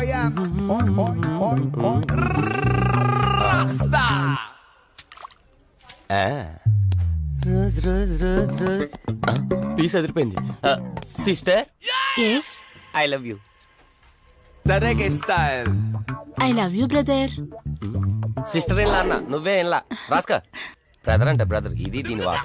Rose rose rose rose piece అదిరిపోయింది. Sister, yes I love you. I love you brother. Sister ఏం అన్న, నువ్వే ఏం రాస్కా. బ్రదర్ అంటే బ్రదర్, ఇది దీని వాట.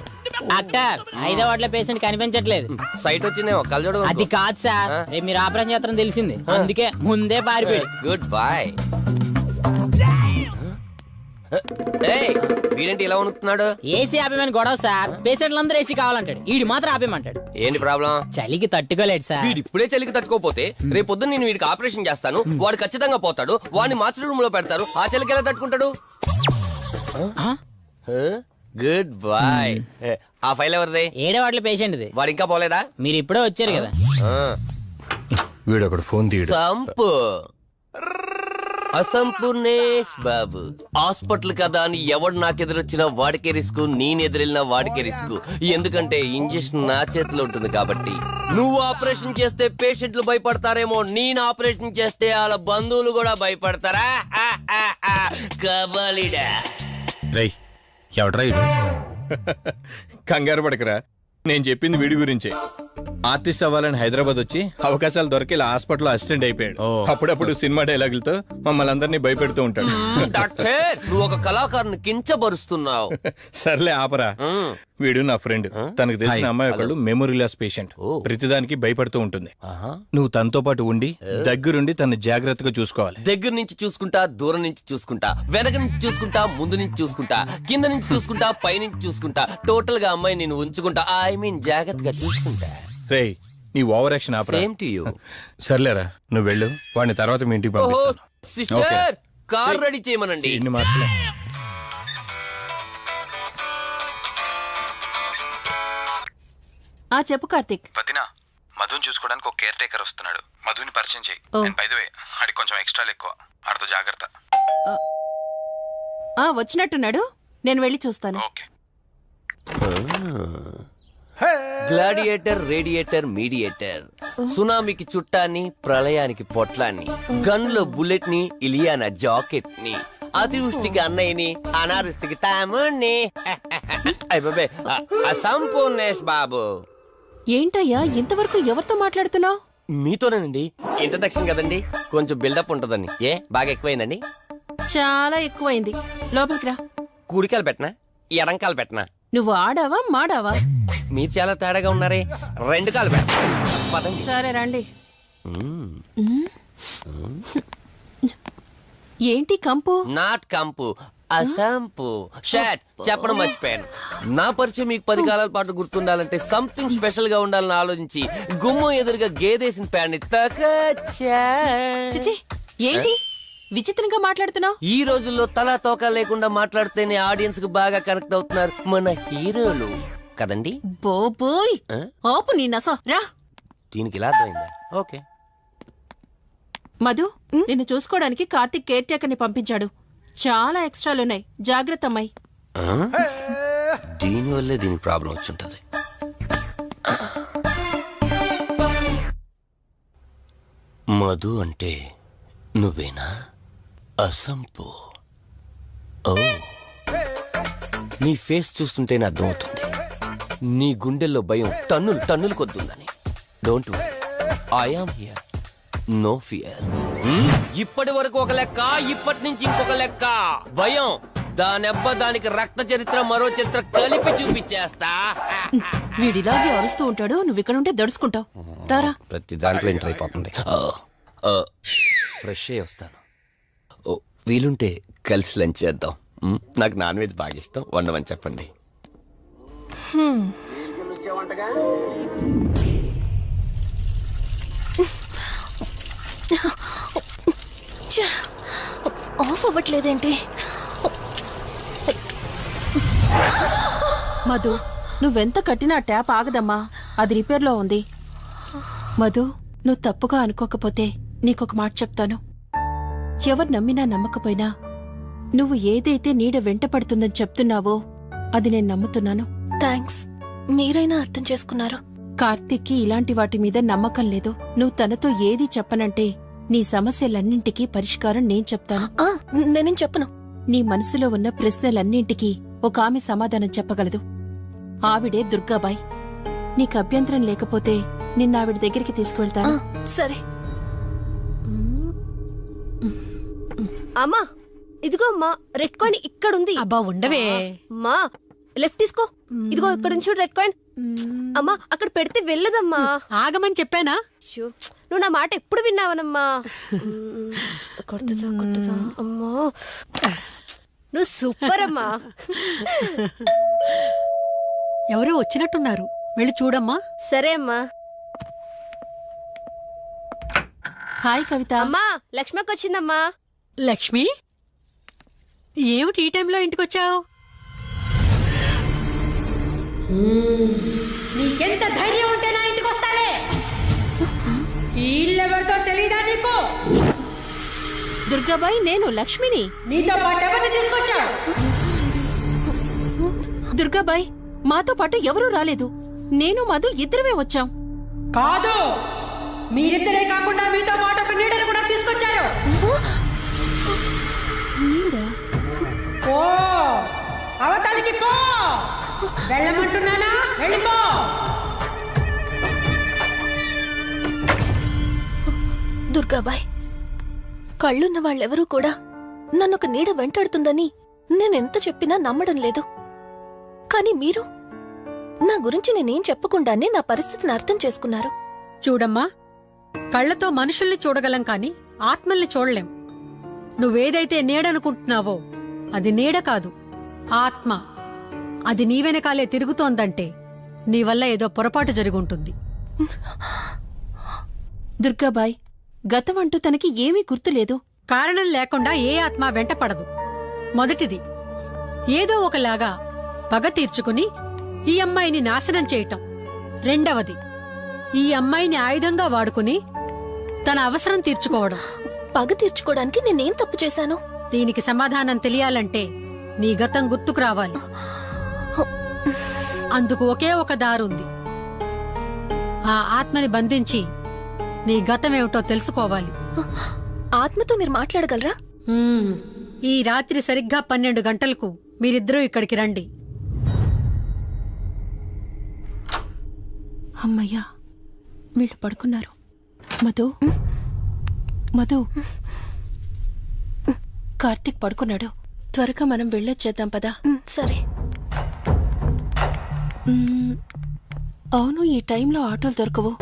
డాక్టర్ 5వ వార్డులో పేషెంట్ కనిపించట్లేదు. సైట్ వచ్చిందేమో, కళ్ళజోడు. అది కాదు సార్, రేపు మీరు ఆపరేషన్ చేస్తారని తెలిసింది, అందుకే ముందే పారిపోయి. Good boy. వీడేంటి ఇలా వణుకుతున్నాడు? ఏసీ ఆపేమని గొడవ సార్. పేషెంట్లందరూ ఏసీ కావాలంటాడు, ఈడు మాత్రం ఆపేమంటాడు. ఏంటి ప్రాబ్లం? చలికి తట్టుకోలేడు సార్. వీడు ఇప్పుడే చలికి తట్టుకోపోతే రేపు పొద్దున్న నేను వీడికి ఆపరేషన్ చేస్తాను, వాడు ఖచ్చితంగా పోతాడు, వాడిని మార్చి రూమ్ లో పెడతారు. ఆ చలికి ఎలా తట్టుకుంటాడు? Good boy. ఆ ఫైల్ ఎవరిది? 7వ వార్డులో పేషెంట్ది. వాడు ఇంకా పోలేదా? మీరు ఇప్పుడే వచ్చారు కదా. వీడు ఒకడు ఫోన్ తీయడు. సంపు అసంపూర్ణేష్ బాబు. హాస్పిటల్ కదా అని ఎవడు నాకెదురొచ్చినా వాడికే రిస్క్, నేను ఎదురెళ్ళినా వాడికే రిస్క్. ఎందుకంటే ఇంజెక్షన్ నా చేతిలో ఉంటుంది కాబట్టి. నువ్వు ఆపరేషన్ చేస్తే పేషెంట్లు భయపడతారేమో, నేను ఆపరేషన్ చేస్తే వాళ్ళ బంధువులు కూడా భయపడతారా? కబాలిడా. రై ఎవడ్రా ఇడు? కంగారు పడకరా, నేను చెప్పింది వీడి గురించే. ఆర్టిస్ట్ అవ్వాలని హైదరాబాద్ వచ్చి అవకాశాలు దొరికి ఇలా హాస్పిటల్ అసిస్టెంట్ అయిపోయాడు. అప్పుడప్పుడు సినిమా డైలాగులతో మమ్మల్ని అందరినీ భయపెడుతూ ఉంటాడు. డాక్టర్, నువ్వు ఒక కళాకారుని కించబరుస్తున్నావు. సర్లే ఆపరా. వీడు నా ఫ్రెండ్. తనకు తెలిసిన అమ్మాయి ఒకళ్ళు మెమరీ లాస్ పేషెంట్. ప్రతిదానికి భయపడుతూ ఉంటుంది. నువ్వు తనతో పాటు ఉండి దగ్గరుండి తను జాగ్రత్తగా చూసుకోవాలి. దగ్గర నుంచి చూసుకుంటా, దూరం నుంచి చూసుకుంటా, వెనక నుంచి చూసుకుంటా, ముందు నుంచి చూసుకుంటా, కింద నుంచి చూసుకుంటా, పై నుంచి చూసుకుంటా, టోటల్ గా అమ్మాయి నేను ఉంచుకుంటా. ఐ మీన్ జాగ్రత్తగా చూసుకుంటా. రేయ్, నీ over action opera. Same to you. సర్లేరా, నువ్వు వెళ్ళు. వాడిని తర్వాత మీ ఇంటికి పంపిస్తాను. సిస్టర్, కార్ రెడీ చేయమనండి. ఇన్ని మార్చలే. చెప్పు కార్తిక్. వదినా, మధుని చూసుకోవడానికి ఒక కేర్ టేకర్ వస్తున్నాడు. మధుని పరిచయం చేయి. బై ది వే, ఆడికి కొంచెం ఎక్స్ట్రాలు ఎక్కువ, ఆడితో జాగ్రత్త. వచ్చినట్టున్నాడు, నేను వెళ్ళి చూస్తాను. ఓకే. Gladiator, radiator, mediator. సునామీకి చుట్టాన్ని, ప్రళయానికి పొట్లాన్ని, గన్లో బుల్లెట్ ని, ఇలియానా జాకెట్ ని, అతివృష్టికి అన్నయ్యని, అనావృష్టికి తమ్ముణ్ణి. అసంపూర్ణేష్ బాబు. ఏంటయ్యా ఇంతవరకు ఎవరితో మాట్లాడుతున్నావు? మీతోనేనండి. ఇంట్రడక్షన్ కదండి, కొంచెం బిల్డప్ ఉంటదని. బాగా ఎక్కువైందండి? చాలా ఎక్కువైంది. లోపలికి రా. కుడికాలు పెట్టనా, ఎడంకాలు పెట్టనా? నువ్వు ఆడావా మాడావా? మీరు చాలా తేడాగా ఉన్నారే. 2 కాలు పెట్ట. సరే రండి. ఏంటి కంపు? నాట్ కంపు, అసంపు. షాట్ చెప్పడం మర్చిపోయాను. నా పరిచయం మీకు 10 కాలాల పాటు గుర్తుండాలంటే సంథింగ్ స్పెషల్ గా ఉండాలని ఆలోచించి గుమ్మం ఎదురుగా గేదేసిన ప్యాడ్ని తకచ్చా. చిచి, ఏంటి విచిత్రంగా మాట్లాడుతున్నావు? ఈ రోజుల్లో తలా తోక లేకుండా మాట్లాడితేనే ఆడియన్స్ కు బాగా కనెక్ట్ అవుతున్నారు మన హీరోలు కదండి. బోబోయ్, ఆపు నీ నస. రా. దీనికి ఇలా అర్థమైందా? ఓకే. మధు, నిన్ను చూసుకోవడానికి కార్తిక్ కేర్ టేకర్ ని పంపించాడు. చాలా ఎక్స్ట్రాలున్నాయి, జాగ్రత్త అమ్మాయి. దీనివల్లే దీనికి ప్రాబ్లం వచ్చుంటది. మధు అంటే నువ్వేనా? అసంపు. ఓ, నీ ఫేస్ చూస్తుంటేనే అర్థమవుతుంది నీ గుండెల్లో భయం టన్నులు టన్నులు కొద్దుందని. Don't worry, I am here, no fear. ఇప్పటి వరకు ఒక లెక్క, ఇప్పటి నుంచి ఇంకొక లెక్క. భయం దానికి రక్త చరిత్ర, మరో చరిత్ర కలిపి చూపించేస్తా. వీడిలాగే అరుస్తూ ఉంటాడు, నువ్వు ఇక్కడ ఉంటే దడుచుకుంటావు. రారా. ప్రతి దాంట్లో ఎంటర్ అయిపోతుంది. ఫ్రెష్ అయ్యి వస్తాను. వీలుంటే కలిసి లంచ్ చేద్దాం. నాకు నాన్ వెజ్ బాగా ఇష్టం, వండమని చెప్పండి. ఆఫ్ అవ్వట్లేదేంటి? మధు, నువ్వెంత కట్టినా ట్యాప్ ఆగదమ్మా, అది రిపేర్లో ఉంది. మధు, నువ్వు తప్పుగా అనుకోకపోతే నీకొక మాట చెప్తాను. ఎవరు నమ్మినా నమ్మకపోయినా నువ్వు ఏదైతే నీడ వెంట పడుతుందని చెప్తున్నావో అది నేను నమ్ముతున్నాను. థ్యాంక్స్, మీరైనా అర్థం చేసుకున్నారు. కార్తిక్కి ఇలాంటి వాటి మీద నమ్మకం లేదు. నువ్వు తనతో ఏది చెప్పనంటే నీ సమస్యలన్నింటికీ పరిష్కారం నేను చెప్తాను. నేనేం చెప్పను. నీ మనసులో ఉన్న ప్రశ్నలన్నింటికీ ఒక ఆమె సమాధానం చెప్పగలదు. ఆవిడే దుర్గాబాయ్. నీకు అభ్యంతరం లేకపోతే నిన్నావిడ దగ్గరికి తీసుకువెళ్తాను. సరే. అమ్మా ఇదిగో అమ్మా, రెడ్ కాయిన్ ఇక్కడుంది. అబ్బా ఉండవే. అమ్మా లెఫ్ట్ తీసుకో. ఇదిగో ఇక్కడ చూడు రెడ్ కాయిన్. అమ్మా అక్కడ పెడితే వెళ్ళదమ్మా. ఆగమని చెప్పానా? నువ్వు నా మాట ఎప్పుడు విన్నావనమ్మా. కొడుతుందా కొడుతుందా అమ్మా. నువ్వు సూపర్ అమ్మా. ఎవరో వచ్చినట్టున్నారు, వెళ్ళి చూడమ్మా. సరే అమ్మా. హాయ్ కవిత. అమ్మా లక్ష్మకి వచ్చిందమ్మా. లక్ష్మి, ఏమిటి ఈ టైంలో ఇంటికొచ్చావు? నీకెంత ధైర్యం ఉంటే నా ఇంటికి వస్తావే? ఈ ఇల్లెవరితో తెలీదా నీకు? దుర్గాబాయ్, నేను లక్ష్మిని. నీతో పాటు ఎవరిని తీసుకొచ్చావు? దుర్గాబాయ్, మాతో పాటు ఎవరూ రాలేదు. నేను మధు ఇద్దరమే వచ్చాం. కాదు, మీరిద్దరే కాకుండా మీతో పాటు ఒక నీడను కూడా తీసుకొచ్చారు. ఓ అవతలికి పో. వెళ్ళమంటున్నానా? వెళ్ళిపో. దుర్గాబాయ్, కళ్ళున్న వాళ్ళెవరూ కూడా నన్నొక నీడ వెంటాడుతుందని నేనెంత చెప్పినా నమ్మడం లేదు. కానీ మీరు నా గురించి నేనేం చెప్పకుండానే నా పరిస్థితిని అర్థం చేసుకున్నారు. చూడమ్మా, కళ్ళతో మనుషుల్ని చూడగలం కాని ఆత్మల్ని చూడలేం. నువ్వేదైతే నీడనుకుంటున్నావో అది నీడ కాదు, ఆత్మ. అది నీ వెనకాలే తిరుగుతోందంటే నీ వల్ల ఏదో పొరపాటు జరుగుంటుంది. దుర్గాబాయ్, గతం అంటూ తనకి ఏమీ గుర్తులేదు. కారణం లేకుండా ఏ ఆత్మ వెంటపడదు. మొదటిది, ఏదో ఒకలాగా పగ తీర్చుకుని ఈ అమ్మాయిని నాశనం చేయటం. రెండవది, ఈ అమ్మాయిని ఆయుధంగా వాడుకుని తన అవసరం తీర్చుకోవడం. పగ తీర్చుకోవడానికి నేనేం తప్పు చేశాను? దీనికి సమాధానం తెలియాలంటే నీ గతం గుర్తుకు రావాలి. అందుకు ఒకే ఒక దారుంది. ఆ ఆత్మని బంధించి నీ గతమేమిటో తెలుసుకోవాలి. ఆత్మతో మీరు మాట్లాడగలరా? ఈ రాత్రి సరిగ్గా 12 గంటలకు మీరిద్దరూ ఇక్కడికి రండి. అమ్మయ్యా, వీళ్ళు పడుకున్నారు. మధు, మధు, కార్తీక్ పడుకున్నాడు. త్వరగా మనం వెళ్ళొచ్చేద్దాం పదా. సరే. అవును, ఈ టైంలో ఆటోలు దొరకవు.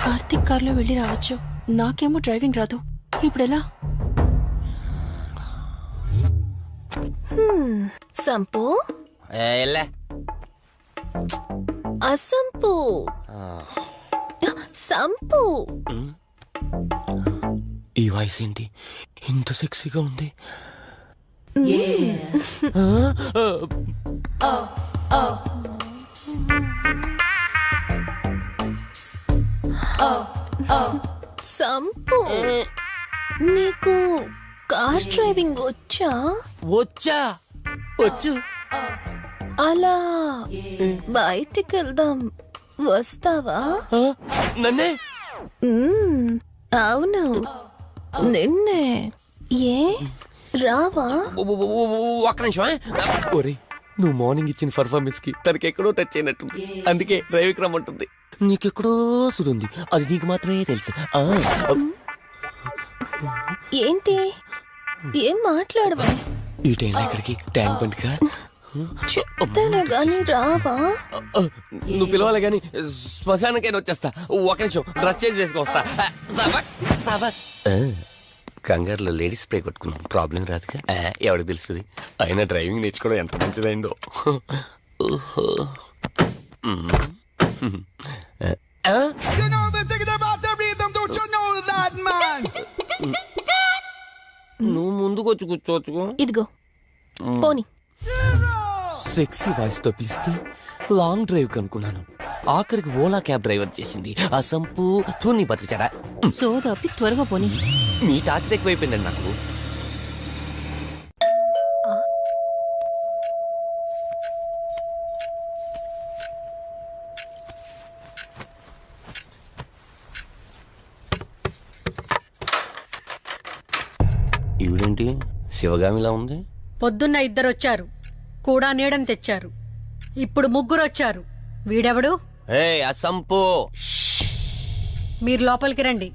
కార్తీక్ కార్లో వెళ్ళి రావచ్చు. నాకేమో డ్రైవింగ్ రాదు. ఇప్పుడెలా? సంపు, అసంపు, సంపు. ఈ వాయిస్ ఏంటి ఇంత సెక్సీగా ఉంది? సంపు, నీకు కార్ డ్రైవింగ్ వచ్చా? వచ్చా, వచ్చు. అలా బయటికి వెళ్దాం, వస్తావా? నన్నే? అవును, నిన్నే. ఏ రావా? ఒక్క నిమిషం. ఒరే, నువ్వు మార్నింగ్ ఇచ్చిన పర్ఫార్మెన్స్ కి తనకి ఎక్కడో టచ్ అయినట్టుంది. అందుకే డ్రైవింగ్ రమ్మంటుంది. నీకెక్కడో సుడుంది, అది నీకు మాత్రమే తెలుసు. ఏంటి, ఏం మాట్లాడవా? ఈ టైంలో ఇక్కడికి ట్యాంక్ బండ్గా చెప్తాను గాని రావా? నువ్వు పిలవాలి గాని శ్మశానకైనా వచ్చేస్తా. ఒక నిమిషం డ్రెస్ చేంజ్ చేసుకుని వస్తా. కంగారులో లేడీస్ స్ప్రే కొట్టుకున్నాం, ప్రాబ్లం రాదుగా. ఎవరికి తెలుస్తుంది? అయినా డ్రైవింగ్ నేర్చుకోవడం ఎంత మంచిదైందో. నువ్వు ముందుకు వచ్చి కూర్చోవచ్చు. ఇదిగో పోనీ. సెక్సీ వాయిస్ తో పిలిస్తే లాంగ్ డ్రైవ్ కనుక్కున్నాను. ఆఖరికి ఓలా క్యాబ్ డ్రైవర్ చేసింది ఆ సంపు. తూని బతికిచారా? సోదాపి త్వరగా పోనీ. మీ టార్చర్ ఎక్కువైపోయిందండి నాకు. ఈవిడేంటి శివగామిలా ఉంది? పొద్దున్న 2 వచ్చారు, కూడా నీడని తెచ్చారు. ఇప్పుడు 3 వచ్చారు. వీడెవడు? ఏ అసంపు! మీరు లోపలికి రండి.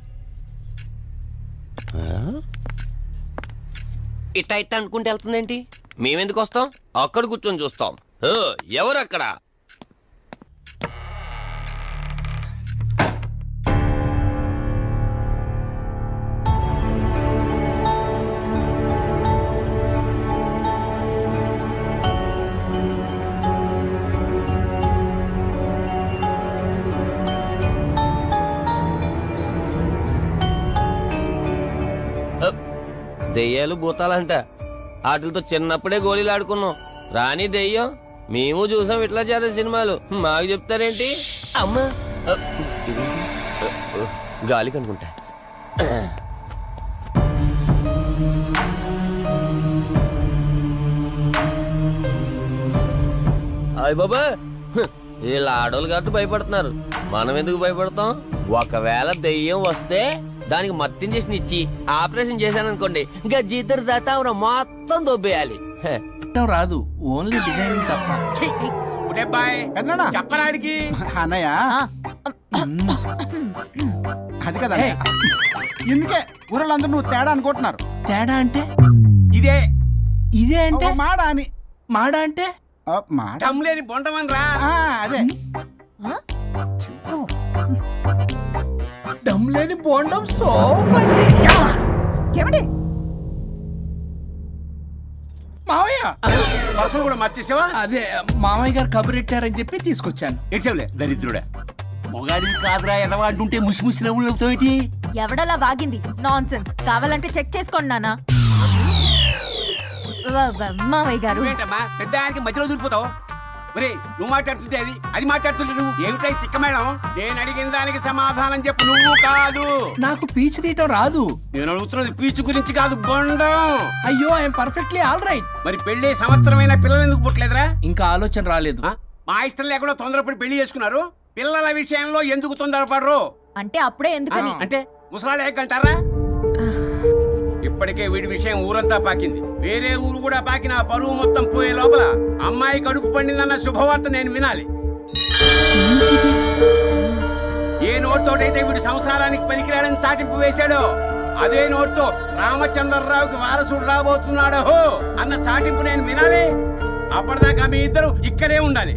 ఇట్ట ఇట్ట అనుకుంటే వెళ్తుందేంటి? మేమెందుకు వస్తాం? అక్కడ కూర్చొని చూస్తాం. ఎవరు అక్కడ? దెయ్యాలు భూతాలంట. వాటితో చిన్నప్పుడే గోళీలు ఆడుకున్నాం. రాని దెయ్యం మేము చూసాం ఇట్లా చేరే సినిమాలు. మాకు చెప్తారేంటి? అమ్మా గాలి కనుకుంటా. అయ్య బాబా, వీళ్ళ ఆడోళ్ళు కాబట్టి భయపడుతున్నారు. మనం ఎందుకు భయపడతాం? ఒకవేళ దెయ్యం వస్తే దానికి మత్తి ఇంజెక్షన్ ఇచ్చి ఆపరేషన్ చేశాననుకోండి, ఇంకా జీతరు దాతావరం మొత్తం దొబ్బేయాలి. రాదు, ఓన్లీ డిజైనింగ్ తప్ప. చెప్పరాడికి అన్నయ్య అది కదా, ఇందుకే ఊరలందరూ నువ్వు తేడా అనుకుంటున్నారు. తేడా అంటే ఇదే ఇదే అంటే మాడ అని. మాడ అంటే లేని బొండమని రా. అదే దమ్ లేని బోండం సోఫా. మావయ్య బస్సులు కూడా మర్చేసావా? అదే మామయ్య గారు కబురెట్టారని చెప్పి తీసుకొచ్చాను. ఏడ్చావులే దరిద్రుడా. మొగాడివి కాదురా ఎదవా అంటుంటే ముసి ముసి నవ్వులు అవుతావేంటి? ఎవడలా వాగింది? Nonsense. కావాలంటే చెక్ చేసుకోండి నాన్న. మామయ్య గారు ఏంటమ్మా పెద్ద ఆయనకి మధ్యలో దూరిపోతావు? ఒరే నువ్వు మాట్లాడుతుంటే అది మాట్లాడుతుంటే నువ్వు ఏమిటై తిక్క మేడం? నేను అడిగిన దానికి సమాధానం చెప్పు. నువ్వు కాదు. నాకు పీచు తీయటం రాదు. నేను అడుగుతున్నది పీచు గురించి కాదు, బొండం. అయ్యో ఐఎమ్ పర్ఫెక్ట్లీ ఆల్ రైట్. మరి పెళ్లి సంవత్సరమైన పిల్లలు ఎందుకు పుట్టలేదురా? ఇంకా ఆలోచన రాలేదు. మా ఇష్టం లేకుండా తొందరపడి పెళ్లి చేసుకున్నారు. పిల్లల విషయంలో ఎందుకు తొందరపడరు? అంటే అప్పుడే ఎందుకని? అంటే ముసలాళ్ళు ఏకంటారా? ఇప్పటికే వీడి విషయం ఊరంతా పాకింది. వేరే ఊరు కూడా పాకిన పరువు మొత్తం పోయే లోపల అమ్మాయి కడుపు పండిందన్న శుభవార్త నేను వినాలి. ఏ నోట్తోటైతే వీడు సంసారానికి పనికిరాడని చాటింపు వేశాడో అదే నోట్తో రామచంద్రరావుకి వారసుడు రాబోతున్నాడో అన్న చాటింపు నేను వినాలి. అప్పటిదాకా మీ ఇద్దరు ఇక్కడే ఉండాలి.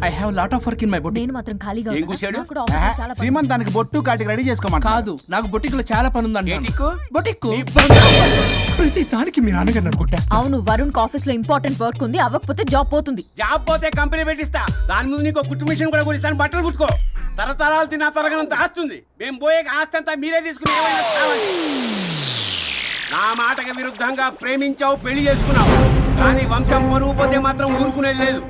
I have lot of work in my boutique. నేను మాత్రం ఖాళీగా ఏం కూశాడు? శ్రీమంతానికి బొట్టు కాటికి రెడీ చేసుకోమని కాదు, నాకు బొటిక్ లో చాలా పని ఉందండి. బొటిక్ ప్రతి దానికి మీ నాన్నగారు నన్ను కొట్టేస్తా. అవును, వరుణ్ ఆఫీస్ లో ఇంపార్టెంట్ వర్క్ ఉంది. అవ్వకపోతే జాబ్ పోతుంది. జాబ్ పోతే కంపెనీ పెట్టిస్తా. దాని ముందు నీకు కుట్టు మిషన్ కూడా కొనిస్తాను. బట్టలు కుట్టుకో. తరతరాలు తిన్నా తరగనంత ఆస్తుంది. మేము పోయే ఆస్తి అంతా మీరే తీసుకుని నా మాటకి విరుద్ధంగా ప్రేమించావు, పెళ్లి చేసుకున్నావు. కానీ వంశం పరువు పోతే మాత్రం ఊరుకునేది లేదు.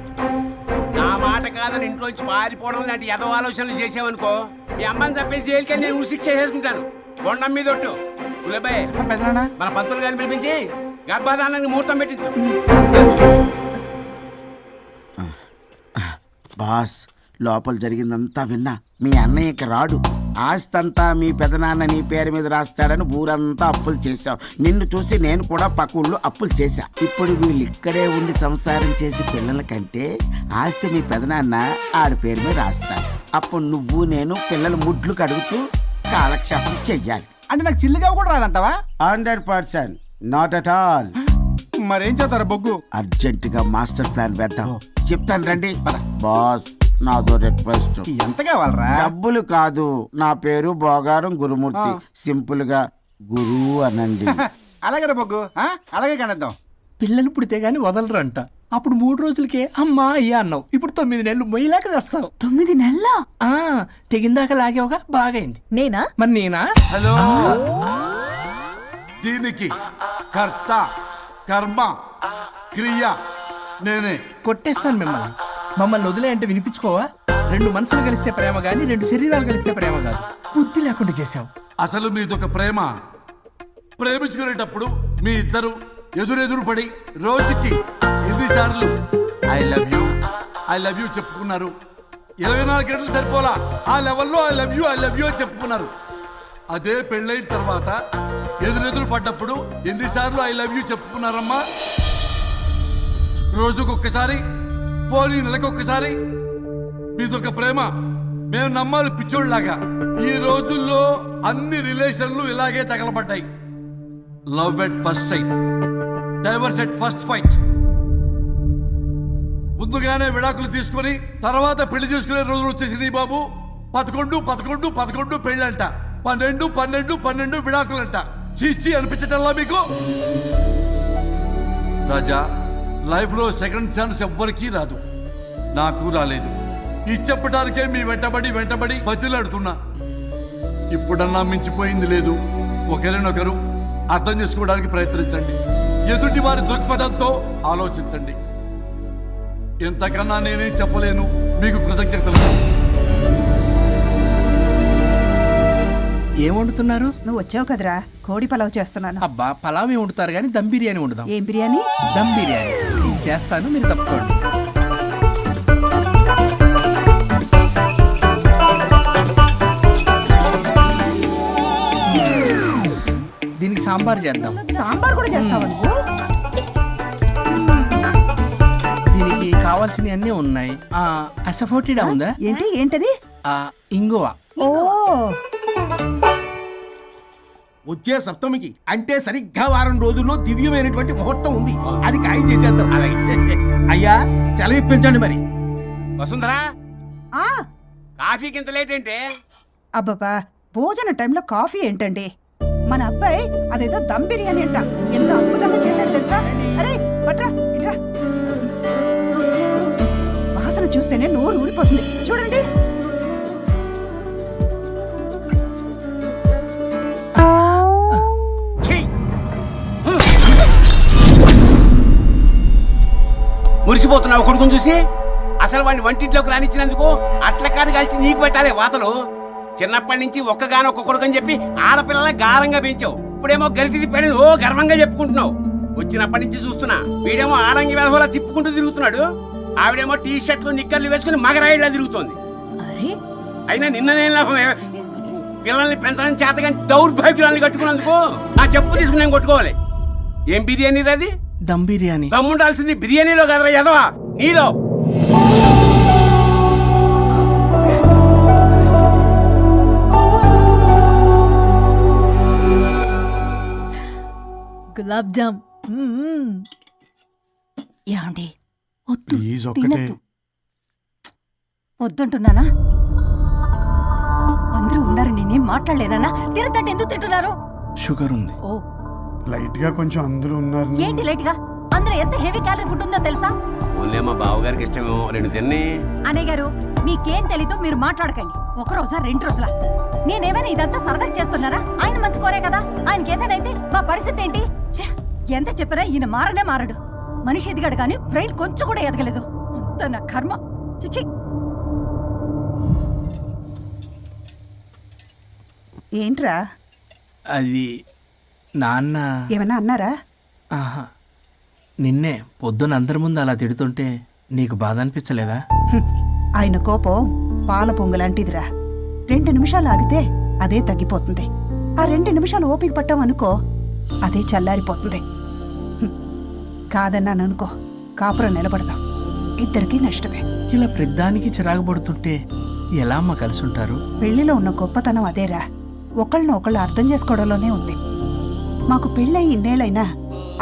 నా మాట కాదని ఇంట్లోంచి పారిపోవడం లాంటి ఎదో ఆలోచనలు చేసావనుకో, మీ అమ్మని చంపేసి జైలుకి నేను శిక్ష చేసుకుంటాను. బొండం మీద ఒట్టు. ఉలేబాయ్, మన పంతులు గారిని పిలిపించి గర్భాధానానికి ముహూర్తం పెట్టించు. బాస్, లోపల జరిగిందంతా విన్నా. మీ అన్నయ్యకి రాడు. ఆస్తంతా మీ పెదనాన్న నీ పేరు మీద రాస్తాడని ఊరంతా అప్పులు చేశావు. నిన్ను చూసి నేను కూడా పక్క ఊళ్ళో అప్పులు చేశా. ఇప్పుడు వీళ్ళు ఇక్కడే ఉండి సంసారం చేసి పిల్లల కంటే ఆస్తి మీ పెదనాన్న ఆడి పేరు మీద రాస్తాడు. అప్పుడు నువ్వు నేను పిల్లల ముడ్లు కడుగుతూ కాలక్షేపం చెయ్యాలి. అంటే నాకు చిల్లిగా కూడా రాదంటావా? 100%. Not at all. మరేం చేస్తారు బొగ్గు? అర్జెంటుగా మాస్టర్ ప్లాన్ వేద్దాం. చెప్తాను రండి. బాస్, నాదో రిక్వెస్ట్. ఎంత కావాలరా? డబ్బులు కాదు, నా పేరు బోగారం గురుమూర్తి. సింపుల్ గా గురు అనండి. అలాగే బొగ్గు, అలాగే కనేద్దాం. పిల్లలు పుడితే గాని వదలరంట. అప్పుడు 3 రోజులకే అమ్మా అయ్యా అన్నావు. ఇప్పుడు 9 నెలలు మొయ్యలాక చేస్తావు. 9 నెలల తెగిందాక లాగేవగా, బాగైంది. నేనా? మరి నేనా? హలో, దీనికి కర్త కర్మ క్రియ నేనే. కొట్టేస్తాను మిమ్మల్ని. మమ్మల్ని వదిలే అంటే వినిపించుకోవా? 2 మనసులు కలిస్తే ప్రేమ గాని 2 శరీరాలు కలిస్తే ప్రేమ కాదు. బుద్ధి లేకుండా చేసావు. అసలు మీదొక ప్రేమ. ప్రేమించుకునేటప్పుడు మీ ఇద్దరు ఎదురెదురు పడి రోజుకి ఎన్నిసార్లు ఐ లవ్ యూ చెప్పుకున్నారు? 24 గంటలు సరిపోలా. ఆ లెవెల్లో ఐ లవ్ యూ అని చెప్పుకున్నారు. అదే పెళ్ళైన తర్వాత ఎదురెదురు పడ్డప్పుడు ఎన్నిసార్లు ఐ లవ్ యూ చెప్పుకున్నారమ్మా? రోజుకొక్కసారి, పోనీ నెలకొక్కసారి. మీదొక ప్రేమ మేము నమ్మాలి పిచ్చోళ్ళలాగా. ఈ రోజుల్లో అన్ని రిలేషన్లు ఇలాగే తగలబడ్డాయి. Love at first sight, divorce at first fight. ముందుగానే విడాకులు తీసుకొని తర్వాత పెళ్లి చేసుకునే రోజులు వచ్చేసింది బాబు. 11, 11, 11 పెళ్ళంట, 12, 12, 12 విడాకులంట. చీచి అనిపించటల్లా మీకు? రాజా, లైఫ్ లో సెకండ్ ఛాన్స్ ఎవ్వరికీ రాదు, నాకు రాలేదు. ఈ చెప్పడానికే మీ వెంటబడి బతిలాడుతున్నా. ఇప్పుడన్నా మించిపోయింది లేదు. ఒకరినొకరు అర్థం చేసుకోవడానికి ప్రయత్నించండి. ఎదుటి వారి దృక్పథంతో ఆలోచించండి. ఎంతకన్నా నేనేం చెప్పలేను. మీకు కృతజ్ఞతలు. ఏం వండుతున్నారు? నువ్వు వచ్చావు కదరా, కోడి పలావ్ చేస్తున్నాను. అబ్బా, పలావ్ ఏం వండుతారు కానీ దమ్ బిర్యానీ వండుదాం. ఏం బిర్యానీ? దమ్ బిర్యానీ. నేను చేస్తాను, మీరు తప్పుకోండి. దీనికి సాంబార్ చేద్దాం. సాంబార్ కూడా చేస్తావా నువ్వు? దీనికి కావాల్సినవి అన్నీ ఉన్నాయి. అసఫోటిడా ఉందా? ఏంటది? ఇంగువ. ఓ, వచ్చే సప్తమికి అంటే సరిగ్గా వారం రోజుల్లో దివ్యమైనటువంటి ముహూర్తం ఉంది. అది ఖాయం చేసేద్దాం. అయ్యా, సెలవు ఇప్పించండి మరి. వసుంధరా, కాఫీకి ఇంత లేట్ ఏంటే? అబ్బబ్బా, భోజన టైంలో కాఫీ ఏంటండి? మన అబ్బాయి అదేదో దమ్ బిర్యానీ అంట, ఎంత అద్భుతంగా చేశాడు తెలుసా? అరే పట్రా, ఇట్రా. వాసన చూస్తేనే నోరు ఊరిపోతుంది. చూడండి. మురిసిపోతున్నావు కొడుకుని చూసి? అసలు వాడిని వంటింట్లోకి రానిచ్చినందుకు అట్ల కాడు కలిసి నీకు పెట్టాలి వాతలు. చిన్నప్పటి నుంచి ఒక్కగానొక్క కొడుకు అని చెప్పి ఆడపిల్లల గారంగా పెంచావు. ఇప్పుడేమో గరిటి తిప్పాడని ఓ గర్వంగా చెప్పుకుంటున్నావు. వచ్చినప్పటి నుంచి చూస్తున్నా, వీడేమో ఆడంగి వెధవలా తిప్పుకుంటూ తిరుగుతున్నాడు. ఆవిడేమో టీ షర్ట్లు నిక్కర్లు వేసుకుని మగరాయిలా తిరుగుతోంది. అయినా నిన్ననే లాభం, పిల్లల్ని పెంచడం చేతగాని దౌర్భాగ్యురాన్ని కట్టుకున్నందుకు నా చెప్పు తీసుకుని నేను కొట్టుకోవాలి. ఏం బిర్యానీ రాది? దమ్ బిర్యానీ. దమ్ముండాల్సింది బిర్యానీలో కదరా ఎదవా, నీలో. గులాబ్ జామ్. యాండి వద్దుంటున్నానా? అందరూ ఉన్నారు, నేనేం మాట్లాడలేనా? తినతంటే ఎందుకు తింటున్నారు? షుగర్ ఉంది. ఓ, లైట్ గా కొంచెం అందరూ ఉన్నారు. ఏంటి లైట్ గా? అందులో ఎంత హెవీ క్యాలరీ ఫుడ్ ఉందో తెలుసా? ఓన్లే మా బావగారికి ఇష్టమేమో, 2 తిన్ని. అనే గారు, మీకేం తెలీదు, మీరు మాట్లాడకండి. ఒక రోజా 2 రోజుల నేనేమైనా ఇదంతా సరదా చేస్తున్నారా? ఆయన మంచి కోరే కదా. ఆయనకి ఏదైతే మా పరిస్థితి ఏంటి? ఎంత చెప్పినా ఈయన మారనే మారడు. మనిషి ఎదిగాడు కానీ బ్రెయిన్ కొంచెం కూడా ఎదగలేదు. అంత నా కర్మ. చిచి. ఏంట్రా? అది నాన్న ఏమన్నా అన్నారా? ఆహా, నిన్నే పొద్దున అందరి ముందు అలా తిడుతుంటే నీకు బాధ అనిపించలేదా? ఆయన కోపం పాల పొంగులాంటిదిరా. 2 నిమిషాలు ఆగితే అదే తగ్గిపోతుంది. ఆ 2 నిమిషాలు ఓపిక పట్టామనుకో, అదే చల్లారిపోతుంది. కాదన్నాననుకో, కాపురం నిలబడదాం. ఇద్దరికీ నష్టమే. ఇలా ప్రతిదానికి చిరాకు పడుతుంటే ఎలా అమ్మ కలిసి ఉంటారు? పెళ్లిలో ఉన్న గొప్పతనం అదేరా, ఒకళ్ళని ఒకళ్ళు అర్థం చేసుకోవడంలోనే ఉంది. మాకు పెళ్ళై ఇన్నేళ్ళైనా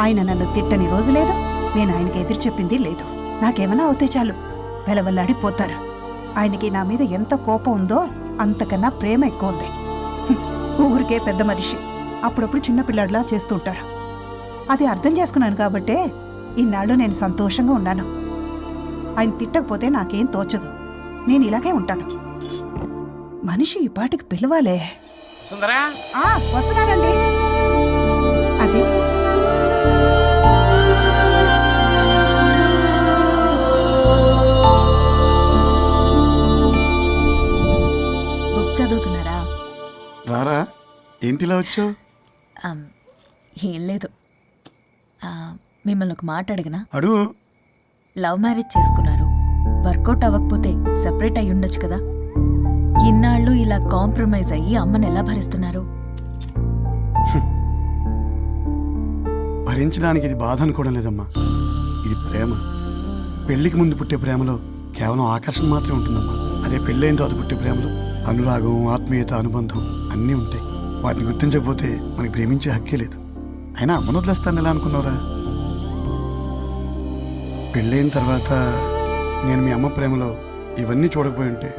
ఆయన నన్ను తిట్టని రోజు లేదు, నేను ఆయనకి ఎదురు చెప్పింది లేదు. నాకేమైనా అవుతే చాలు వెలవల్లాడిపోతారు. ఆయనకి నా మీద ఎంత కోపం ఉందో అంతకన్నా ప్రేమ ఎక్కువ ఉంది. ఊరికే పెద్ద మనిషి, అప్పుడప్పుడు చిన్నపిల్లాడిలా చేస్తుంటారు. అది అర్థం చేసుకున్నాను కాబట్టే ఇన్నాళ్ళు నేను సంతోషంగా ఉన్నాను. ఆయన తిట్టకపోతే నాకేం తోచదు. నేను ఇలాగే ఉంటాను. మనిషి ఈ పాటికి పిలవాలే. సుందరా, వస్తున్నానండి. అది బుక్ చదువుతున్నారా? రారా, ఏంటిలా వచ్చావు? ఏం లేదు, మిమ్మల్ని ఒక మాట అడిగినా? అడుగు. లవ్ మ్యారేజ్ చేసుకున్నారు, వర్కౌట్ అవ్వకపోతే సెపరేట్ అయ్యి ఉండొచ్చు కదా. ఇన్నాళ్ళు ఇలా కాంప్రమైజ్ అయ్యి అమ్మని ఎలా భరిస్తున్నారు? భరించడానికి ఇది బాధ అనుకోవడం లేదమ్మా, ఇది ప్రేమ. పెళ్లికి ముందు పుట్టే ప్రేమలో కేవలం ఆకర్షణ మాత్రమే ఉంటుందమ్మా. అదే పెళ్ళైన తర్వాత పుట్టే ప్రేమలో అనురాగం, ఆత్మీయత, అనుబంధం అన్నీ ఉంటాయి. వాటిని గుర్తించకపోతే మనకి ప్రేమించే హక్కే లేదు. అయినా అమ్మను వదిలేస్తాను ఎలా అనుకున్నావురా? పెళ్ళైన తర్వాత నేను మీ అమ్మ ప్రేమలో ఇవన్నీ చూడకపోయి ఉంటే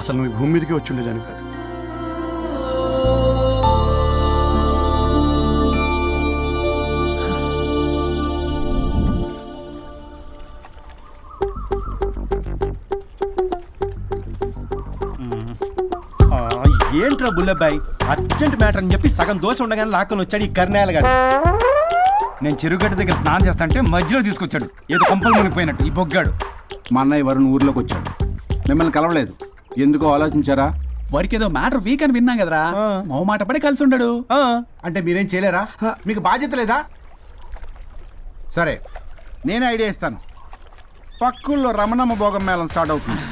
అసలు నువ్వు ఈ భూమి మీదకే వచ్చి ఉండేదాన్ని కాదు. ఏంట్రా బుల్లబ్బాయి, అర్జెంట్ మ్యాటర్ అని చెప్పి సగం దోశ ఉండగానే లాక్కొని వచ్చాడు ఈ కర్ణాయలగాడు. నేను చెరుగడ్డ దగ్గర స్నానం చేస్తాంటే మధ్యలో తీసుకొచ్చాడు, ఏదో కొంపలు మునిగిపోయినట్టు ఈ బొగ్గాడు. మా అన్నయ్య వరుణ్ ఊర్లోకి వచ్చాడు, మిమ్మల్ని కలవలేదు. ఎందుకో ఆలోచించారా? వాడికి ఏదో మ్యాటర్ వీక్ అని విన్నాం కదరా, మాట పడి కలిసి ఉండడు. అంటే మీరేం చేయలేరా? మీకు బాధ్యత లేదా? సరే, నేనే ఐడియా ఇస్తాను. పక్కుల్లో రమణమ్మ భోగం మేళం స్టార్ట్ అవుతుంది.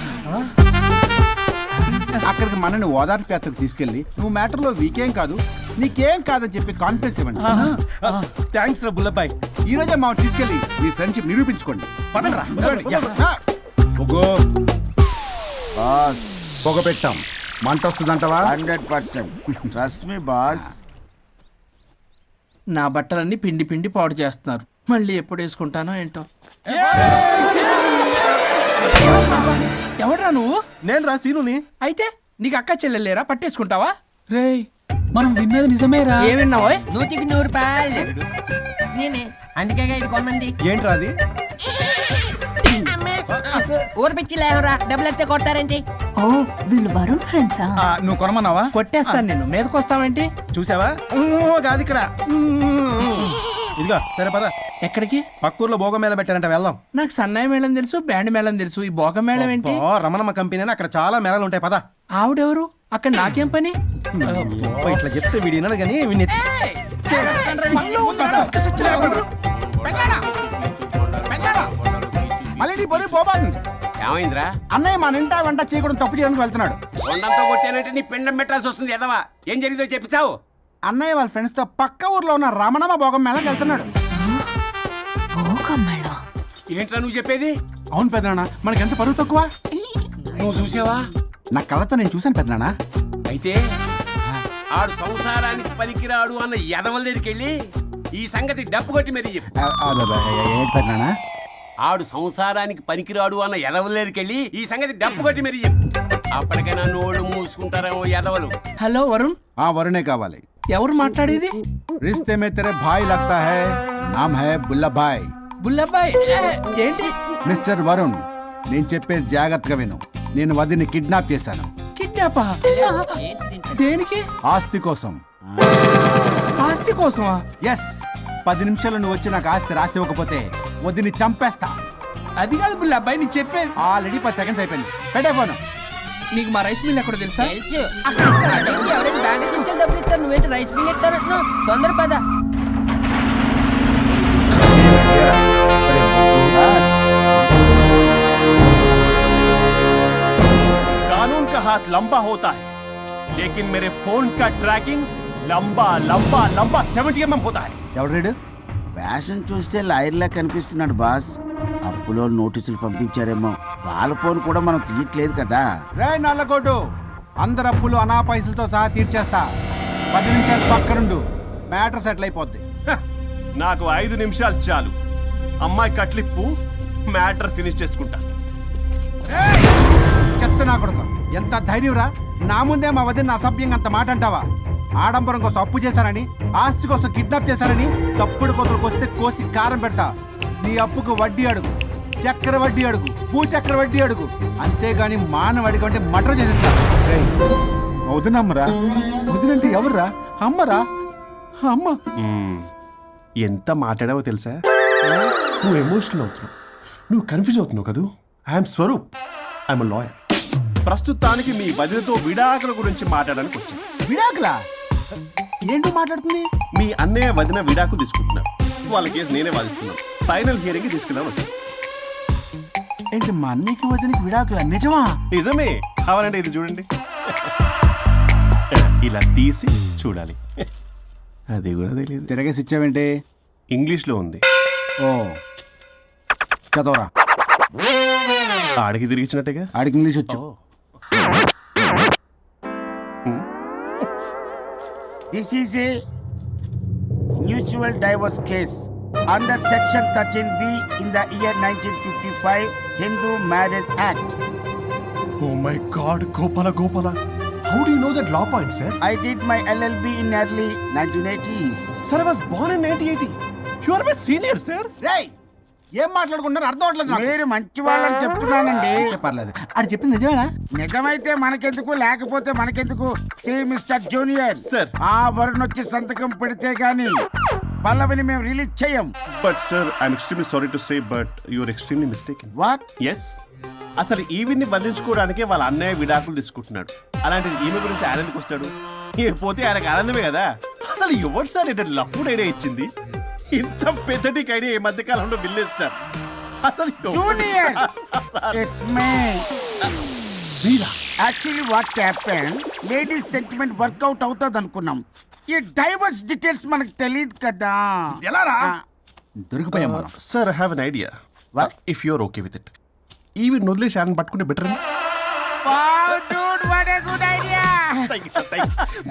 అక్కడికి మనని ఓదార్పు యాత్రకు తీసుకెళ్ళి నువ్వు మ్యాటర్లో వీకేం కాదు, నీకేం కాదని చెప్పి కాన్ఫిడెన్స్ ఇవ్వండి. థ్యాంక్స్ రా బుల్లబ్బాయి. ఈ రోజే మా తీసుకెళ్ళి మీ ఫ్రెండ్షిప్ నిరూపించుకోండి. పదండ్రా. పొగ పెట్టాం, మంట వస్తుందంటవా? 100%. Trust me boss. నా బట్టలన్నీ పిండి పిండి పాడు చేస్తున్నారు, మళ్ళీ ఎప్పుడు వేసుకుంటానో ఏంటో. ఎవడ్రా నువ్వు? నేను రా సీనుని. అయితే నీకు అక్క చెల్లెలేరా, పట్టేసుకుంటావా? రేయ్, మనం విన్నది నిజమేరా. ఏం విన్నావో? 100కి 100 రూపాయలు నేనే, అందుకే ఇది కొమ్మంది. ఏంట్రా అది? ఊరు పిచ్చి లేవరా, డబ్బులు వస్తే కొడతారేంటి? ఓ, వీళ్ళు వరుణ్ ఫ్రెండ్సా? నువ్వు కొనమన్నావా? కొట్టేస్తాను నేను, మీదకొస్తావేంటి? చూసావా? కాదు ఇక్కడ. ఇదిగో సరే పద. ఎక్కడికి? పక్కూర్లో భోగం మేళ పెట్టారంట, వెళ్దాం. నాకు సన్నాయి మేళం తెలుసు, బ్యాండ్ మేళం తెలుసు, ఈ భోగం మేళం ఏంటి? రమణమ్మ కంపెనీ అక్కడ చాలా మేళాలు ఉంటాయి, పద. ఆవిడెవరు? అక్కడ నాకేం పని? ఇట్లా చెప్తే వీడి వినడు కానీ వీడిని మళ్ళీ పొరి పోబాను. ఏమైందిరా? అన్నయ్య మా నింటా వెంట చేయకూడదు తప్పు చేయడానికి వెళ్తున్నాడు. కొండంతో కొట్టానంటే నీ పిండం పెట్టాల్సి వస్తుంది ఎదవా. ఏం జరిగిందో చెప్పిచావు? అన్నయ్య వాళ్ళ ఫ్రెండ్స్ తో పక్క ఊర్లో ఉన్న రమణమ్మ భోగం మేళకి వెళ్తున్నాడు. ఏంట్రా నువ్వు చెప్పేది? అవును పెద్దనాన్న, మనకి ఎంత పరువు తక్కువ. నువ్వు చూసావా? నా కళ్ళతో నేను చూశాను పెద్దనాన్న. అయితే ఆడు సంసారానికి పనికిరాడు అన్న ఎదవల దగ్గరికి వెళ్ళి ఈ సంగతి డప్పు కొట్టి మరీ చెప్పు. పెద్దనాన్న, ఆడు సంసారానికి పనికిరాడు అన్న ఎదవల దగ్గరికి వెళ్ళి ఈ సంగతి డప్పు కొట్టి మరీ చెప్పు. అప్పటికైనా నోళ్ళు మూసుకుంటారేమో ఎదవలు. హలో వరుణ్. వరుణే కావాలి. ఎవరు మాట్లాడేది? रिश्ते में तेरे भाई लगता है, नाम है बुल्लाभाई. బుల్లబ్బాయ్ ఏంటి? మిస్టర్ వరుణ్, నేను చెప్పేది జాగ్రత్తగా విను. నేను వదిని కిడ్నాప్ చేశాను. కిడ్నాపా? దేనికి? ఆస్తి కోసం. ఆస్తి కోసమా? ఎస్. 10 నిమిషాలు నువ్వు వచ్చి నాకు ఆస్తి రాసి ఇవ్వకపోతే వదిని చంపేస్తా. అది కాదు బుల్లబ్బాయ్, నీ చెప్పే. ఆల్రెడీ 10 సెకండ్స్ అయిపోయింది. పెట్టే ఫోను. నీకు మా రైస్ మిల్ ఎక్కడ తెలుసా? తెలుసు. బ్యాంక్ తీసుకెళ్ళి డబ్బులు ఇస్తారు, నువ్వేంటి రైస్ మిల్ ఇస్తారు? తొందర పద. कानून का हाथ लंबा होता है, लेकिन मेरे फोन का ट्रैकिंग लंबा लंबा लंबा 70 mm होता है. ఎవడ్రాడు? ఫ్యాషన్ చూస్తే లాయర్లా కనిపిస్తున్నాడు బాస్. అప్పులో నోటీసులు పంపించారేమో, వాళ్ళ ఫోన్ కూడా మనం తీయట్లేదు కదా. రే నల్లగొడ్డు, అందరు అప్పులు అనా పైసలతో సహా తీర్చేస్తా. 10 నిమిషాలు పక్కనుండు, మ్యాటర్ సెటిల్ అయిపోద్ది. నాకు 5 నిమిషాలు చాలు. అమ్మాయి కట్లిప్పు, మ్యాటర్ ఫినిష్ చేసుకుంటా. చెత్త నా కొడుకు, ఎంత ధైర్యంరా! నా ముందే మా వదిన అసభ్యంగా అంత మాట అంటావా? ఆడంబరం కోసం అప్పు చేశారని, ఆస్తి కోసం కిడ్నాప్ చేశారని తప్పుడు కొతులకు వస్తే కోసి కారం పెడతా. నీ అప్పుకు వడ్డీ అడుగు, చక్కెర వడ్డీ అడుగు, భూచక్ర వడ్డీ అడుగు, అంతేగాని మానవడికి అంటే మటర్ చేసేస్తా. వదినమ్మరా? వదినంటే ఎవర్రా? అమ్మరా? అమ్మ. ఎంత మాట్లాడావో తెలుసా? నువ్వు ఎమోషనల్ అవుతున్నావు, నువ్వు కన్ఫ్యూజ్ అవుతున్నావు కదూ. I'm Swaroop, I'm lawyer. ప్రస్తుతానికి మీ వదినతో విడాకుల గురించి మాట్లాడడానికి వచ్చాను. విడాకులా? ఏంటో మాట్లాడుతుంది? మీ అన్నయ్య వదిన విడాకులు తీసుకుంటున్నారు, వాళ్ళ కేసు నేనే వాదిస్తున్నాను. ఫైనల్ హియరింగ్ తీసుకెళ్ళాను వచ్చాను. ఏంటి మా అన్నయ్యకి వదినకి విడాకులా? నిజమా? నిజమే. కావాలంటే ఇది చూడండి, ఇలా తీసి చూడాలి. అది కూడా తెలియదు. తిరగేసి ఇచ్చావేంటి? ఇంగ్లీష్లో ఉంది. ఓ చదవరా. ఆడికి తిరిగిచ్చినట్టుగా. ఆడికి ఇంగ్లీష్ వచ్చు. This is a mutual divorce case under section 13B in the year 1955 Hindu Marriage Act. Oh my God, Gopala. How do you know that law point, sir? I did my LLB in early 1980s. Sir, I was born in 1980. You are my senior, sir. రేయ్ ఏం మాట్లాడుకుంటున్నారు అర్థం అవట్లేదు నాకు. మీరు మంచి వాళ్ళని చెప్తున్నానండి. పర్లేదు. అది చెప్పింది నిజమేనా? నిజమైతే మనకెందుకు, లేకపోతే మనకెందుకు? సి మిస్టర్ జూనియర్ సార్, ఆ వరుణ్ వచ్చి సంతకం పెడితే గాని పల్లవిని మేము రిలీజ్ చేయం. But sir, I'm extremely sorry to say, but you are extremely mistaken. What? Yes. అసలు ఈవిడ్ని బంధించుకోవడానికే వాళ్ళ అన్నయ్య విడాకులు తీసుకుంటున్నాడు. అలాంటిది ఈమె గురించి ఆనందకు వస్తాడు. పోతే ఆయనకు ఆనందమే కదా. అసలు ఎవరు సార్ ఇటు లఫ్డ్ ఐడియా ఇచ్చింది? ఇంత పెద్దటికి ఐడియా ఈ మధ్య కాలంలో విల్లేదు సార్. అసలు junior it's me. Actually what happen, ladies sentiment work out అవుతుంది అనుకున్నాం. ఈ డైవర్స్ డీటెయిల్స్ మనకు తెలియదు కదా. ఎలా రా దొరికిపోయాం మనం. Sir I have an idea. If you are okay with it, ఈవిడ్ని వదిలేసి ఆయన పట్టుకుంటే better. Wow, dude, what a good idea. Thank you, sir.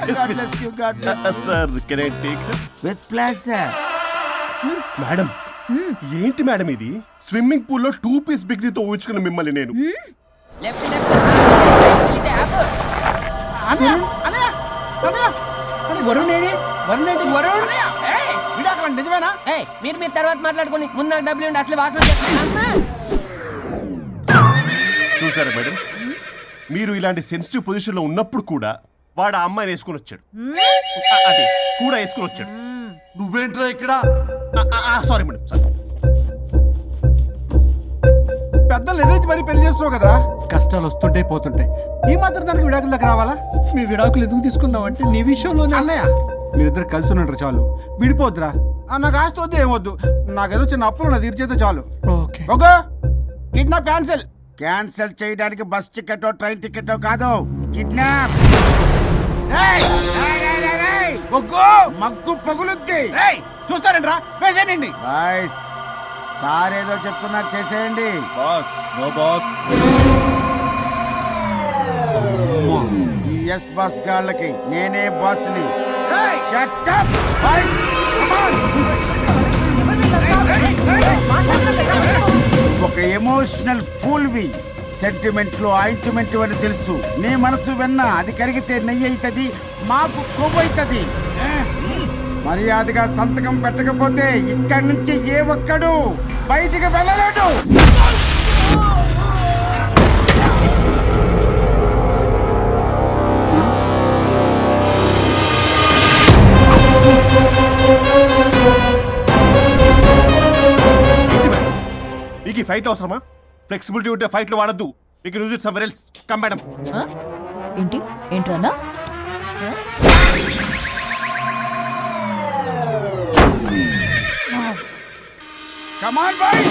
God bless you, God bless you. Sir, can I take it? With pleasure. Madam, ఏంటి madam ఇది? Swimming pool లో 2 piece బిగ్నీతో ఊహించుకున్న మిమ్మల్ని నేను. వరుణ్ నిజమేనా? మీరు తర్వాత మాట్లాడుకుని ముందు నాకు డబ్బులు ఉండి అసలు వాసన చూసారా మేడం, మీరు ఇలాంటి సెన్సిటివ్ పొజిషన్ లో ఉన్నప్పుడు కూడా వాడు ఆ అమ్మాయిని వేసుకుని వచ్చాడు. అదే కూడా వేసుకుని వచ్చాడు. నువ్వేంట్రా ఇక్కడ? Sorry madam, sorry. పెద్దలు ఎదురు మరి పెళ్లి చేస్తున్నావు కదరా. కష్టాలు వస్తుంటే పోతుంటాయి. ఈ మాత్రం దానికి విడాకుల దగ్గర రావాలా? మీ విడాకులు ఎందుకు తీసుకున్నావు అంటే నీ విషయంలోనే. అన్నయ్య మీరిద్దరు కలిసి ఉన్నట్టు చాలు, విడిపోద్దురా. నాకు ఆస్తి వద్దు ఏమొద్దు, నాకేదో చిన్న అప్పులు నా తీర్చేస్తే చాలు. Okay okay, kidnap cancel. Cancel చేయడానికి బస్ టికెటో ట్రైన్ టికెటో కాదు, కిడ్నాప్. మగ్గు పగులుద్ది. చూస్తారంట్రా, వేసేయండి. బాయ్స్, సార్ ఏదో చెప్తున్నారు, చేసేయండి. Boss, no boss. ఈ ఎస్ బస్ గాళ్ళకి నేనే బాస్ని. Shut up, boys. Come on. ఒక ఎమోషనల్ ఫూల్వి. సెంటిమెంట్ లో ఆయింట్మెంట్ అని తెలుసు. నీ మనసు వెన్న, అది కరిగితే నెయ్యి అవుతుంది, మాకు కొవ్వు అవుతుంది. మర్యాదగా సంతకం పెట్టకపోతే ఇక్కడి నుంచి ఏ ఒక్కడు బయటికి వెళ్ళలేడు. మీకు ఈ ఫైట్ అవసరమా? ఫ్లెక్సిబిలిటీ ఉంటే ఫైట్ లో వాడద్దు. మీకు use it somewhere else. Come madam. ఏంట్రన్నా? Come on, boys.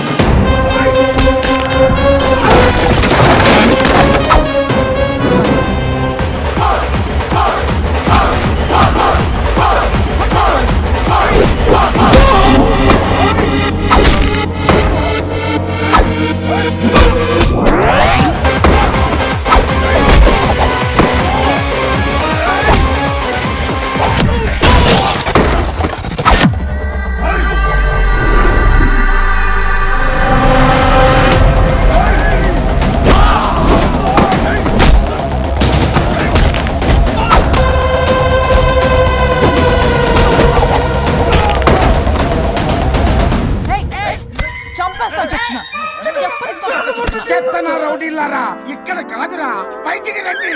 చెత్తనా రౌడీలారా, ఇక్కడ కాదురా, బయటికి రండి.